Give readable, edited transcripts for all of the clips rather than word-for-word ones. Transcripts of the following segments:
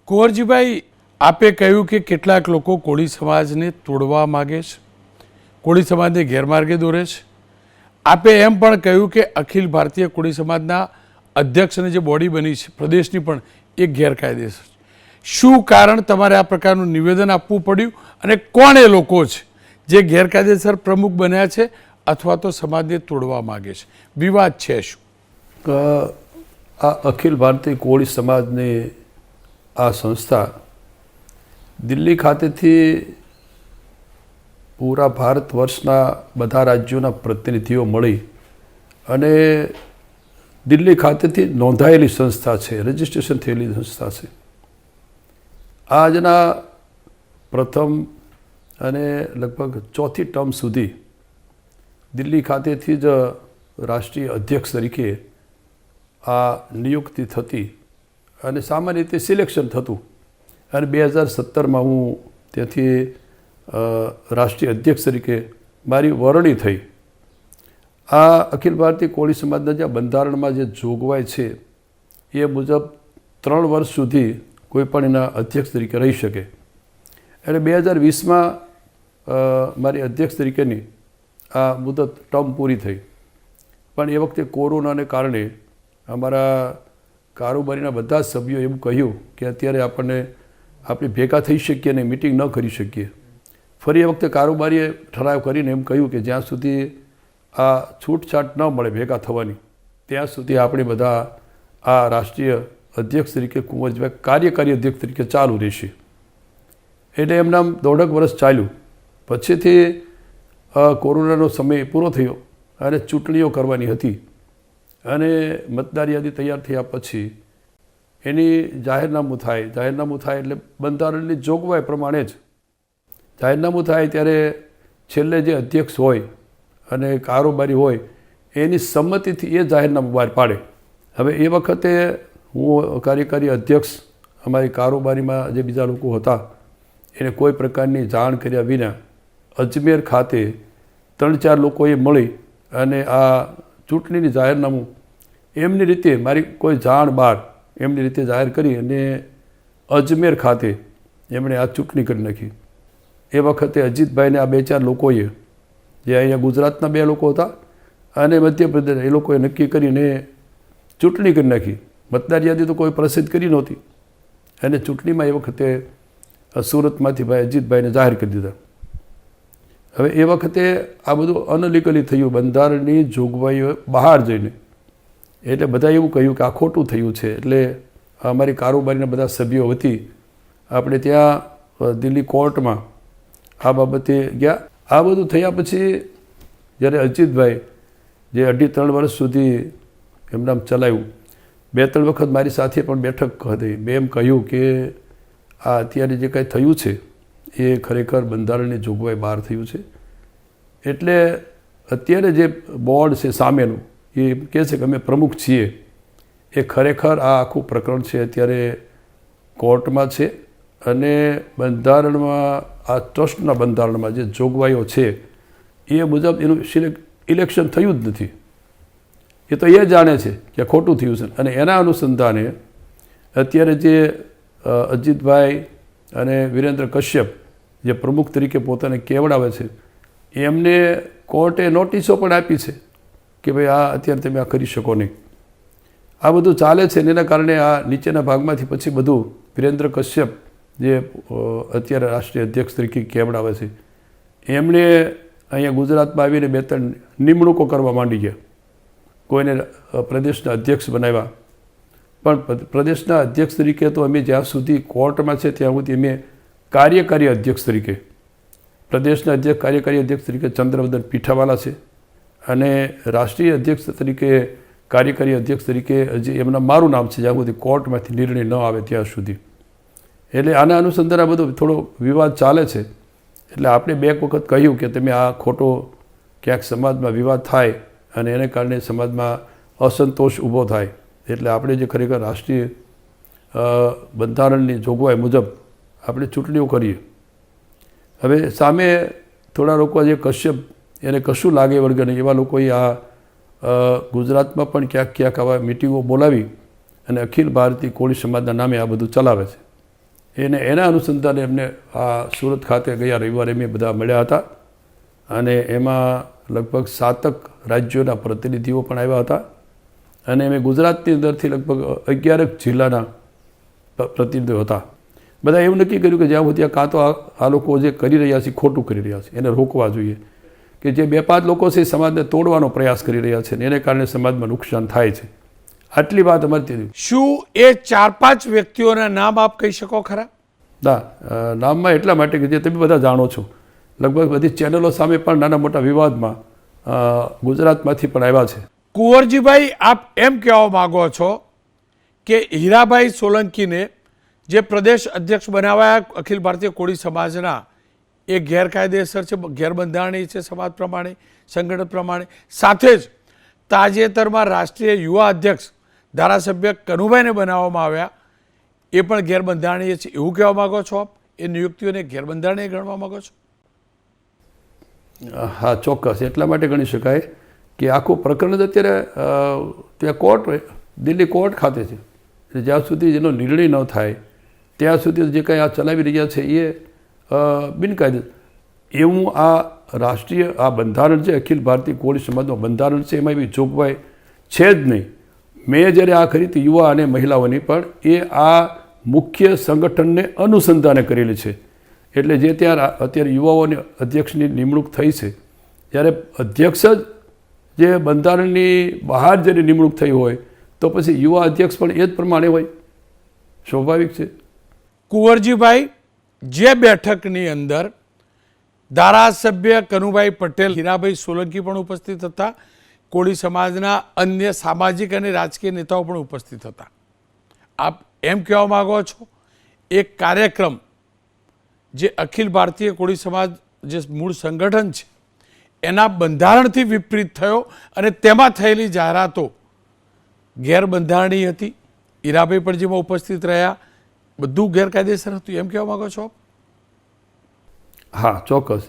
કુંવરજીભાઈ, આપે કહ્યું કે કેટલાક લોકો કોળી સમાજને તોડવા માગે છે, કોળી સમાજને ગેરમાર્ગે દોરે છે. આપે એમ પણ કહ્યું કે અખિલ ભારતીય કોળી સમાજના અધ્યક્ષને જે બોડી બની છે પ્રદેશની પણ એ ગેરકાયદેસર છે. શું કારણ તમારે આ પ્રકારનું નિવેદન આપવું પડ્યું અને કોણ એ લોકો છે જે ગેરકાયદેસર પ્રમુખ બન્યા છે અથવા તો સમાજને તોડવા માગે છે? વિવાદ છે શું? આ અખિલ ભારતીય કોળી સમાજની આ સંસ્થા દિલ્હી ખાતેથી પૂરા ભારત વર્ષના બધા રાજ્યોના પ્રતિનિધિઓ મળી અને દિલ્હી ખાતેથી નોંધાયેલી સંસ્થા છે, રજિસ્ટ્રેશન થયેલી સંસ્થા છે. આજના પ્રથમ અને લગભગ ચોથી ટર્મ સુધી દિલ્હી ખાતેથી જ રાષ્ટ્રીય અધ્યક્ષ તરીકે આ નિયુક્તિ થતી અને સામાન્ય રીતે સિલેક્શન થતું અને 2017માં હું ત્યાંથી રાષ્ટ્રીય અધ્યક્ષ તરીકે મારી વરણી થઈ. આ અખિલ ભારતીય કોળી સમાજના જે બંધારણમાં જે જોગવાઈ છે એ મુજબ 3 વર્ષ સુધી કોઈ પણ એના અધ્યક્ષ તરીકે રહી શકે. એટલે 2020માં મારી અધ્યક્ષ તરીકેની આ મુદત ટર્મ પૂરી થઈ. પણ એ વખતે કોરોનાને કારણે અમારા કારોબારીના બધા જ સભ્યો એવું કહ્યું કે અત્યારે આપણે ભેગા થઈ શકીએ અને મિટિંગ ન કરી શકીએ. ફરી એ વખતે કારોબારીએ ઠરાવ કરીને એમ કહ્યું કે જ્યાં સુધી આ છૂટછાટ ન મળે ભેગા થવાની ત્યાં સુધી આપણે બધા આ રાષ્ટ્રીય અધ્યક્ષ તરીકે કુંવરજીભાઈ કાર્યકારી અધ્યક્ષ તરીકે ચાલુ રહેશે. એટલે એમના 1.5 વર્ષ ચાલ્યું. પછીથી કોરોનાનો સમય પૂરો થયો અને ચૂંટણીઓ કરવાની હતી અને મતદાર યાદી તૈયાર થયા પછી એની જાહેરનામું થાય એટલે બંધારણની જોગવાઈ પ્રમાણે જ જાહેરનામું થાય ત્યારે છેલ્લે જે અધ્યક્ષ હોય અને કારોબારી હોય એની સંમતિથી એ જાહેરનામું બહાર પાડે. હવે એ વખતે હું કાર્યકારી અધ્યક્ષ, અમારી કારોબારીમાં જે બીજા લોકો હતા એને કોઈ પ્રકારની જાણ કર્યા વિના અજમેર ખાતે 3-4 લોકોએ મળી અને આ ચૂંટણીની જાહેરનામું એમની રીતે મારી કોઈ જાણ બહાર એમની રીતે જાહેર કરી અને અજમેર ખાતે એમણે આ ચૂંટણી કરી નાખી. એ વખતે અજીતભાઈને આ 2-4 લોકોએ, જે અહીંયા ગુજરાતના 2 લોકો હતા અને મધ્યપ્રદેશ, એ લોકોએ નક્કી કરીને ચૂંટણી કરી નાખી. મતદાર યાદી તો કોઈ પ્રસિદ્ધ કરી નહોતી અને ચૂંટણીમાં એ વખતે સુરતમાંથી ભાઈ અજીતભાઈને જાહેર કરી દીધા. હવે એ વખતે આ બધું અનલીગલી થયું, બંધારણની જોગવાઈઓ બહાર જઈને. એટલે બધા એવું કહ્યું કે આ ખોટું થયું છે. એટલે અમારી કારોબારીના બધા સભ્યો વતી આપણે ત્યાં દિલ્હી કોર્ટમાં આ બાબતે ગયા. આ બધું થયા પછી જ્યારે અજીતભાઈ જે 2.5-3 વર્ષ સુધી એમનામ ચલાવ્યું, 2-3 વખત મારી સાથે પણ બેઠક હતી. મેં એમ કહ્યું કે આ અત્યારે જે કાંઈ થયું છે એ ખરેખર બંધારણની જોગવાઈ બહાર થયું છે. એટલે અત્યારે જે બોર્ડ છે સામેનું એ કહે છે કે અમે પ્રમુખ છીએ, એ ખરેખર આ આખું પ્રકરણ છે અત્યારે કોર્ટમાં છે અને બંધારણમાં, આ ટ્રસ્ટના બંધારણમાં જે જોગવાઈઓ છે એ મુજબ એનું ઇલેક્શન થયું જ નથી. એ તો એ જાણે છે કે ખોટું થયું છે અને એના અનુસંધાને અત્યારે જે અજીતભાઈ અને વિરેન્દ્ર કશ્યપ જે પ્રમુખ તરીકે પોતાને કેવડાવે છે એમને કોર્ટે નોટિસો પણ આપી છે કે ભાઈ આ અત્યારે તમે આ કરી શકો નહીં. આ બધું ચાલે છે અને એના કારણે આ નીચેના ભાગમાંથી પછી બધું વિરેન્દ્ર કશ્યપ જે અત્યારે રાષ્ટ્રીય અધ્યક્ષ તરીકે કેવડાવે છે એમણે અહીંયા ગુજરાતમાં આવીને 2-3 નિમણૂકો કરવા માંડી ગયા. કોઈને પ્રદેશના અધ્યક્ષ બનાવ્યા, પણ પ્રદેશના અધ્યક્ષ તરીકે તો અમે જ્યાં સુધી કોર્ટમાં છે ત્યાં સુધી અમે કાર્યકારી અધ્યક્ષ તરીકે, પ્રદેશના અધ્યક્ષ કાર્યકારી અધ્યક્ષ તરીકે ચંદ્રવદન પીઠાવાલા છે અને રાષ્ટ્રીય અધ્યક્ષ તરીકે, કાર્યકારી અધ્યક્ષ તરીકે હજી એમના મારું નામ છે જ્યાં સુધી કોર્ટમાંથી નિર્ણય ન આવે ત્યાં સુધી. એટલે આના અનુસંધાને આ બધો થોડો વિવાદ ચાલે છે. એટલે આપણે 2 વખત કહ્યું કે તમે આ ખોટો ક્યાંક સમાજમાં વિવાદ થાય અને એને કારણે સમાજમાં અસંતોષ ઊભો થાય. એટલે આપણે જે ખરેખર રાષ્ટ્રીય બંધારણની જોગવાઈ મુજબ આપણે ચૂંટણીઓ કરીએ. હવે સામે થોડા લોકો જે કશ્યપ એને કશું લાગે વળગે નહીં એવા લોકોએ આ ગુજરાતમાં પણ ક્યાંક ક્યાંક આવા મિટિંગો બોલાવી અને અખિલ ભારતીય કોળી સમાજના નામે આ બધું ચલાવે છે. એના અનુસંધાને એમને આ સુરત ખાતે ગયા રવિવારે મેં બધા મળ્યા હતા અને એમાં લગભગ 7 રાજ્યોના પ્રતિનિધિઓ પણ આવ્યા હતા અને મેં ગુજરાતની અંદરથી લગભગ 11 જિલ્લાના પ્રતિનિધિઓ હતા. બધા એવું નક્કી કર્યું કે જ્યાં સુધી કાં તો આ લોકો જે કરી રહ્યા છે ખોટું કરી રહ્યા છે એને રોકવા જોઈએ, કે જે 2-5 લોકો છે સમાજને તોડવાનો પ્રયાસ કરી રહ્યા છે ને એને કારણે સમાજમાં નુકસાન થાય છે. આટલી વાત અમારી હતી. શું એ 4-5 વ્યક્તિઓના નામ આપ કહી શકો ખરા? ના, નામમાં એટલા માટે કે જે તમે બધા જાણો છો, લગભગ બધી ચેનલો સામે પણ નાના મોટા વિવાદમાં ગુજરાતમાંથી પણ આવ્યા છે. કુંવરજીભાઈ, આપ એમ કહેવા માગો છો કે હીરાભાઈ સોલંકીને જે પ્રદેશ અધ્યક્ષ બનાવાયા અખિલ ભારતીય કોળી સમાજના, એ ગેરકાયદેસર છે, ગેરબંધારણીય છે સમાજ પ્રમાણે, સંગઠન પ્રમાણે. સાથે જ તાજેતરમાં રાષ્ટ્રીય યુવા અધ્યક્ષ ધારાસભ્ય કનુભાઈને બનાવવામાં આવ્યા, એ પણ ગેરબંધારણીય છે, એવું કહેવા માગો છો આપ? એ નિયુક્તિઓને ગેરબંધારણીય ગણવા માગો છો? હા, ચોક્કસ. એટલા માટે ગણી શકાય કે આખું પ્રકરણ જ અત્યારે ત્યાં કોર્ટ, દિલ્હી કોર્ટ ખાતે છે. જ્યાં સુધી જેનો નિર્ણય ન થાય ત્યાં સુધી જે કંઈ આ ચલાવી રહ્યા છે એ બિનકાયદે. એવું આ રાષ્ટ્રીય આ બંધારણ છે, અખિલ ભારતીય કોળી સમાજનું બંધારણ છે, એમાં એવી જોગવાઈ છે જ નહીં. મેં જ્યારે આ કરી હતી યુવા અને મહિલાઓની, પણ એ આ મુખ્ય સંગઠનને અનુસંધાને કરેલી છે. એટલે જે ત્યાં અત્યારે યુવાઓની અધ્યક્ષની નિમણૂક થઈ છે, ત્યારે અધ્યક્ષ જ જે બંધારણની બહાર જેની નિમણૂક થઈ હોય તો પછી યુવા અધ્યક્ષ પણ એ જ પ્રમાણે હોય, સ્વાભાવિક છે. કુંવરજીભાઈ, જે બેઠકની અંદર ધારાસભ્ય કનુભાઈ પટેલ, હીરાભાઈ સોલંકી પણ ઉપસ્થિત હતા, કોળી સમાજના અન્ય સામાજિક અને રાજકીય નેતાઓ પણ ઉપસ્થિત હતા, આપ એમ કહેવા માગો છો એક કાર્યક્રમ જે અખિલ ભારતીય કોળી સમાજ જે મૂળ સંગઠન છે એના બંધારણથી વિપરીત થયો અને તેમાં થયેલી જાહેરાતો ગેરબંધારણીય હતી, હીરાભાઈ પણ જેમાં ઉપસ્થિત રહ્યા, બધું ગેરકાયદેસર હતું, એમ કહેવા માગો છો? હા, ચોક્કસ.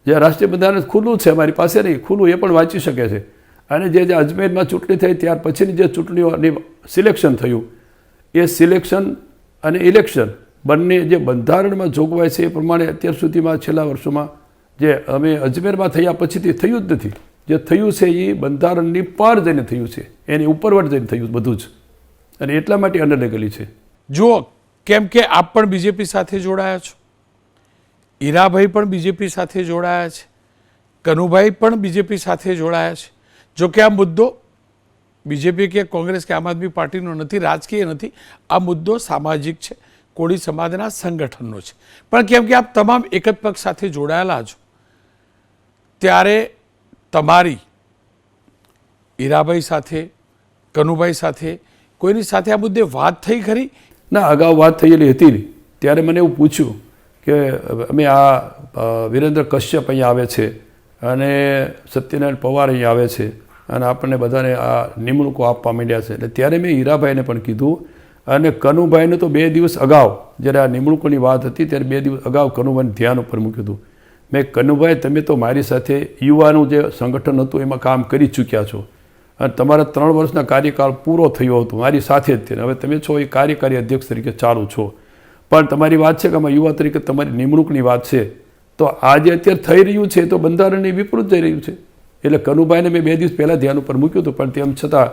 જે રાષ્ટ્રીય બંધારણ ખુલ્લું છે, અમારી પાસે નહીં, ખુલ્લું એ પણ વાંચી શકે છે. અને જે અજમેરમાં ચૂંટણી થઈ ત્યાર પછીની જે ચૂંટણીઓની સિલેક્શન થયું, એ સિલેક્શન અને ઇલેક્શન બંને જે બંધારણમાં જોગવાઈ છે એ પ્રમાણે અત્યાર સુધીમાં છેલ્લા વર્ષોમાં જે અમે અજમેરમાં થયા પછીથી થયું જ નથી. જે થયું છે એ બંધારણની પાર જઈને થયું છે, એની ઉપરવટ જઈને થયું બધું જ, અને એટલા માટે અનલીગલી છે. જુઓ, કેમ કે આપ પણ બીજેપી સાથે જોડાયા છો, હીરાભાઈ પણ બીજેપી સાથે જોડાયા છે, કનુભાઈ પણ બીજેપી સાથે જોડાયા છે. જો કે આ મુદ્દો બીજેપી કે કોંગ્રેસ કે આમ આદમી પાર્ટીનો નથી, રાજકીય નથી, આ મુદ્દો સામાજિક છે, કોળી સમાજના સંગઠનનો છે. પણ કેમ કે આપ તમામ એક જ પક્ષ સાથે જોડાયેલા છો, ત્યારે તમારી હીરાભાઈ સાથે, કનુભાઈ સાથે, કોઈની સાથે આ મુદ્દે વાત થઈ ખરી? ના, અગાઉ વાત થયેલી હતી. ત્યારે મને એવું પૂછ્યું કે અમે આ વિરેન્દ્ર કશ્યપ અહીંયા આવે છે અને સત્યનારાયણ પવાર અહીંયા આવે છે અને આપણને બધાને આ નિમણૂકો આપવા માંડ્યા છે. એટલે ત્યારે મેં હીરાભાઈને પણ કીધું અને કનુભાઈને તો 2 દિવસ અગાઉ જ્યારે આ નિમણૂકોની વાત હતી ત્યારે 2 દિવસ અગાઉ કનુભાઈને ધ્યાન ઉપર મૂક્યું હતું. મેં, કનુભાઈ, તમે તો મારી સાથે યુવાનું જે સંગઠન હતું એમાં કામ કરી ચૂક્યા છો અને તમારા 3 વર્ષના કાર્યકાળ પૂરો થયો હતો મારી સાથે જ તે. હવે તમે છો એ કાર્યકારી અધ્યક્ષ તરીકે ચાલુ છો, પણ તમારી વાત છે કે આમાં યુવા તરીકે તમારી નિમણૂકની વાત છે, તો આ જે અત્યારે થઈ રહ્યું છે તો બંધારણની વિપરીત જઈ રહ્યું છે. એટલે કનુભાઈને મેં 2 દિવસ પહેલાં ધ્યાન ઉપર મૂક્યું હતું, પણ તેમ છતાં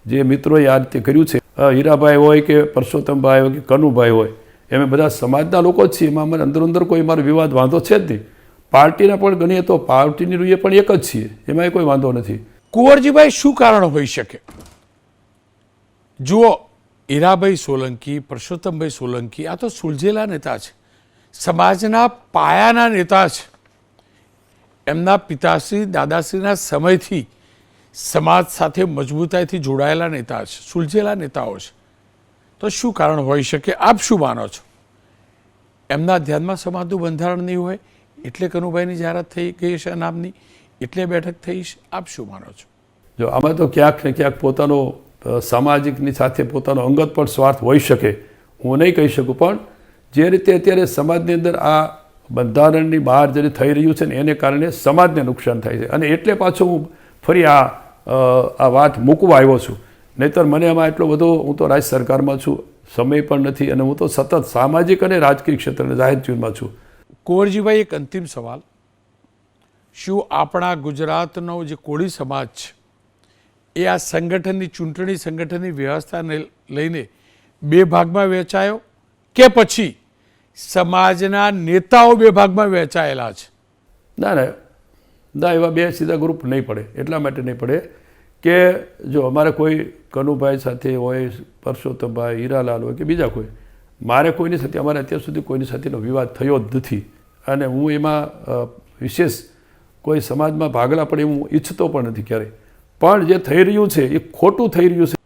જે મિત્રોએ આ રીતે કર્યું છે, હીરાભાઈ હોય કે પરસોત્તમભાઈ હોય કે કનુભાઈ હોય, એમ બધા સમાજના લોકો જ છીએ, એમાં અમારે અંદર કોઈ મારો વિવાદ વાંધો છે જ નહીં. પાર્ટીના પણ ગણીએ તો પાર્ટીની રૂએ પણ એક જ છીએ, એમાં કોઈ વાંધો નથી. કુંવરજીભાઈ, શું કારણ હોઈ શકે? જુઓ, હીરાભાઈ સોલંકી, પરસોત્તમભાઈ સોલંકી આ તો સુલઝેલા નેતા છે, સમાજના પાયાના નેતા છે, એમના પિતાશ્રી દાદાશ્રીના સમયથી સમાજ સાથે મજબૂતાઈથી જોડાયેલા નેતા છે, સુલઝેલા નેતાઓ છે. તો શું કારણ હોઈ શકે? આપ શું માનો છો? એમના ધ્યાનમાં સમાજનું બંધારણ નહીં હોય એટલે કનુભાઈની જાહેરાત થઈ ગઈ છે નામની, એટલે બેઠક થઈ છે, આપ શું માનો છો? જો આમાં તો ક્યાંક ને ક્યાંક પોતાનો સામાજિકની સાથે પોતાનો અંગત પણ સ્વાર્થ હોઈ શકે, હું નહીં કહી શકું, પણ જે રીતે અત્યારે સમાજની અંદર આ બંધારણની બહાર જે થઈ રહ્યું છે ને એને કારણે સમાજને નુકસાન થાય છે, અને એટલે પાછો હું ફરી આ વાત મૂકવા આવ્યો છું. નહીંતર મને આમાં એટલો બધો, હું તો રાજ્ય સરકારમાં છું, સમય પણ નથી અને હું તો સતત સામાજિક અને રાજકીય ક્ષેત્રે જાહેર જીવનમાં છું. કુંવરજીભાઈ, એક અંતિમ સવાલ. શું આપણા ગુજરાતનો જે કોળી સમાજ છે એ આ સંગઠનની ચૂંટણી સંગઠનની વ્યવસ્થાને લઈને બે ભાગમાં વહેંચાયો કે પછી સમાજના નેતાઓ બે ભાગમાં વહેંચાયેલા છે? ના ના ના, એવા બે સીધા ગ્રુપ નહીં પડે. એટલા માટે નહીં પડે કે જો અમારે કોઈ કનુભાઈ સાથે હોય, પરસોત્તમભાઈ, હીરાલાલ હોય કે બીજા કોઈ, મારે કોઈની સાથે, અમારે અત્યાર સુધી કોઈની સાથેનો વિવાદ થયો જ નથી અને હું એમાં વિશેષ કોઈ સમાજમાં ભાગલા પડે હું ઈચ્છતો પણ નથી ક્યારેય. પણ જે થઈ રહ્યું છે એ ખોટું થઈ રહ્યું છે.